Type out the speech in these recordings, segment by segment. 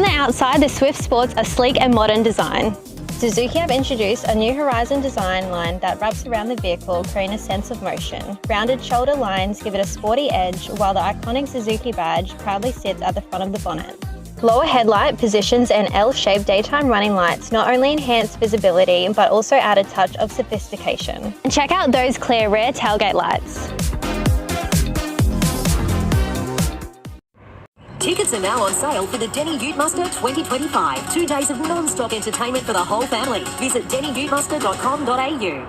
On the outside, the Swift sports a sleek and modern design. Suzuki have introduced a new Horizon design line that wraps around the vehicle, creating a sense of motion. Rounded shoulder lines give it a sporty edge, while the iconic Suzuki badge proudly sits at the front of the bonnet. Lower headlight positions and L-shaped daytime running lights not only enhance visibility, but also add a touch of sophistication. And check out those clear rear tailgate lights. Tickets are now on sale for the Denny Ute Muster 2025. 2 days of non-stop entertainment for the whole family. Visit dennyutemuster.com.au.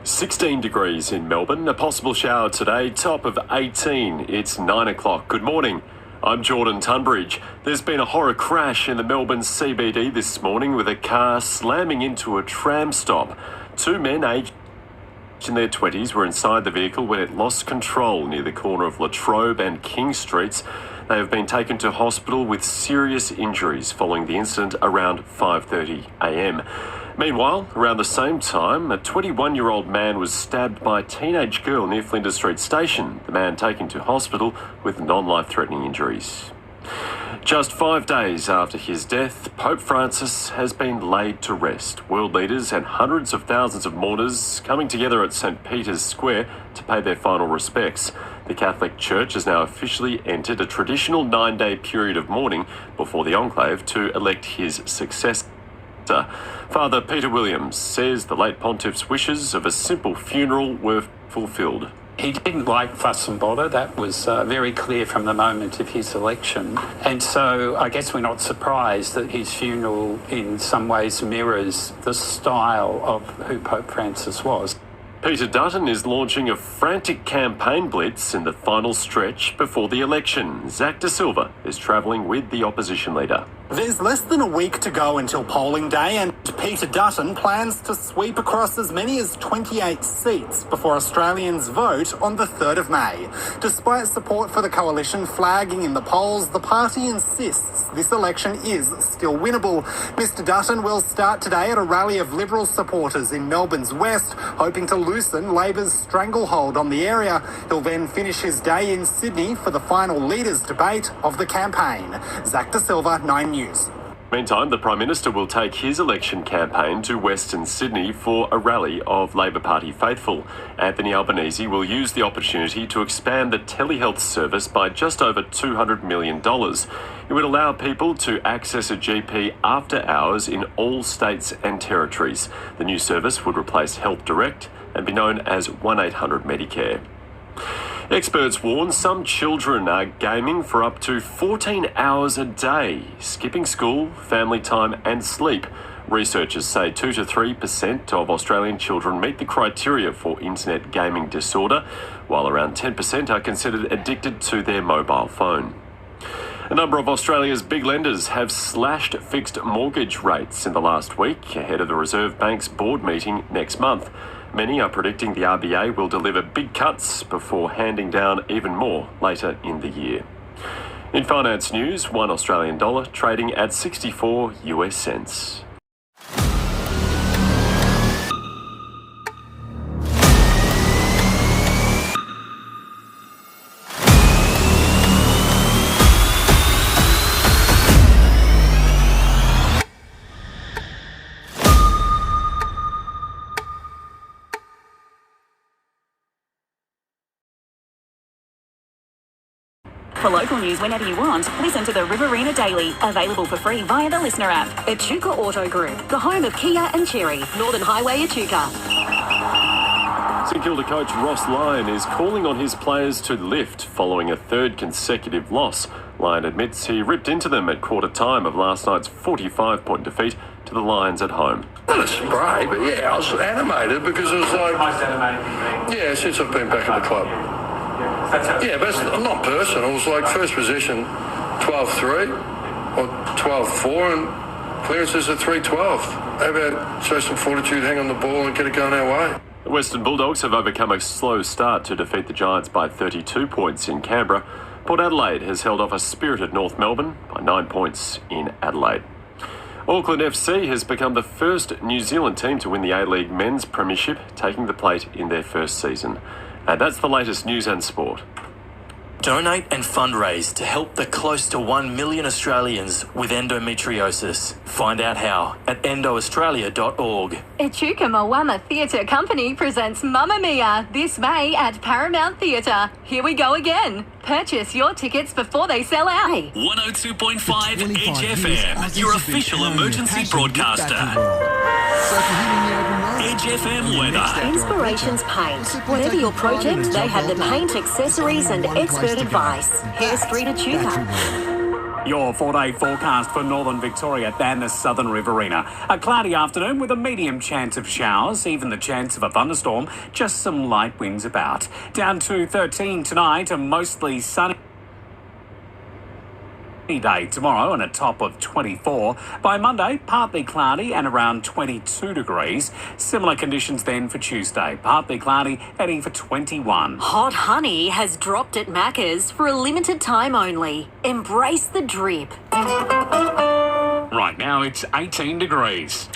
"16 degrees in Melbourne, a possible shower today, top of 18. It's 9 o'clock. Good morning. I'm Jordan Tumbridge. There's been a horror crash in the Melbourne CBD this morning with a car slamming into a tram stop. 2 men aged in their 20s were inside the vehicle when it lost control near the corner of Latrobe and King Streets. They have been taken to hospital with serious injuries following the incident around 5:30 a.m. Meanwhile, around the same time, a 21-year-old man was stabbed by a teenage girl near Flinders Street Station, the man taken to hospital with non-life-threatening injuries. Just 5 days after his death, Pope Francis has been laid to rest. World leaders and hundreds of thousands of mourners coming together at St. Peter's Square to pay their final respects. The Catholic Church has now officially entered a traditional 9-day period of mourning before the enclave to elect his successor. Father Peter Williams says the late pontiff's wishes of a simple funeral were fulfilled. He didn't like fuss and bother. That was very clear from the moment of his election. And so I guess we're not surprised that his funeral in some ways mirrors the style of who Pope Francis was. Peter Dutton is launching a frantic campaign blitz in the final stretch before the election. Zach De Silva is travelling with the opposition leader. There's less than a week to go until polling day, and Peter Dutton plans to sweep across as many as 28 seats before Australians vote on the 3rd of May. Despite support for the coalition flagging in the polls, the party insists this election is still winnable. Mr Dutton will start today at a rally of Liberal supporters in Melbourne's west, hoping to loosen Labor's stranglehold on the area. He'll then finish his day in Sydney for the final leaders' debate of the campaign. Zach De Silva, 9 News. Meantime, the Prime Minister will take his election campaign to Western Sydney for a rally of Labor Party faithful. Anthony Albanese will use the opportunity to expand the telehealth service by just over $200 million. It would allow people to access a GP after hours in all states and territories. The new service would replace Health Direct and be known as 1-800 Medicare. Experts warn some children are gaming for up to 14 hours a day, skipping school, family time and sleep. Researchers say 2 to 3% of Australian children meet the criteria for internet gaming disorder, while around 10% are considered addicted to their mobile phone. A number of Australia's big lenders have slashed fixed mortgage rates in the last week ahead of the Reserve Bank's board meeting next month. Many are predicting the RBA will deliver big cuts before handing down even more later in the year. In finance news, $1 Australian dollar trading at 64 US cents. For local news whenever you want, listen to the Riverina Daily, available for free via the Listener app. Echuca Auto Group, the home of Kia and Cherry, Northern Highway Echuca. St Kilda coach Ross Lyon is calling on his players to lift following a third consecutive loss. Lyon admits he ripped into them at quarter time of last night's 45-point defeat to the Lions at home. Not a spray, but yeah, I was animated because it was like... Most animated? Yeah, since I've been back at the club. Yeah, but it's not personal. It was like first possession 12-3 or 12-4 and clearances at 3-12. How about show some fortitude, hang on the ball and get it going our way? The Western Bulldogs have overcome a slow start to defeat the Giants by 32 points in Canberra. Port Adelaide has held off a spirited North Melbourne by 9 points in Adelaide. Auckland FC has become the first New Zealand team to win the A-League Men's Premiership, taking the plate in their first season. And that's the latest news and sport. Donate and fundraise to help the close to 1 million Australians with endometriosis. Find out how at endoaustralia.org. Echuca Moama Theatre Company presents Mamma Mia this May at Paramount Theatre. Here we go again. Purchase your tickets before they sell out. 102.5 Edge FM, your official emergency broadcaster. Edge FM weather. Inspirations Paint. Whatever your project, they have the paint, accessories and expert advice. Hare Street Echuca. Your 4-day forecast for northern Victoria and the southern Riverina. A cloudy afternoon with a medium chance of showers, even the chance of a thunderstorm, just some light winds about. Down to 13 tonight, a mostly sunny day tomorrow and a top of 24. By Monday, partly cloudy and around 22 degrees. Similar conditions then for Tuesday. Partly cloudy, heading for 21. Hot honey has dropped at Macca's for a limited time only. Embrace the drip. Right now, it's 18 degrees.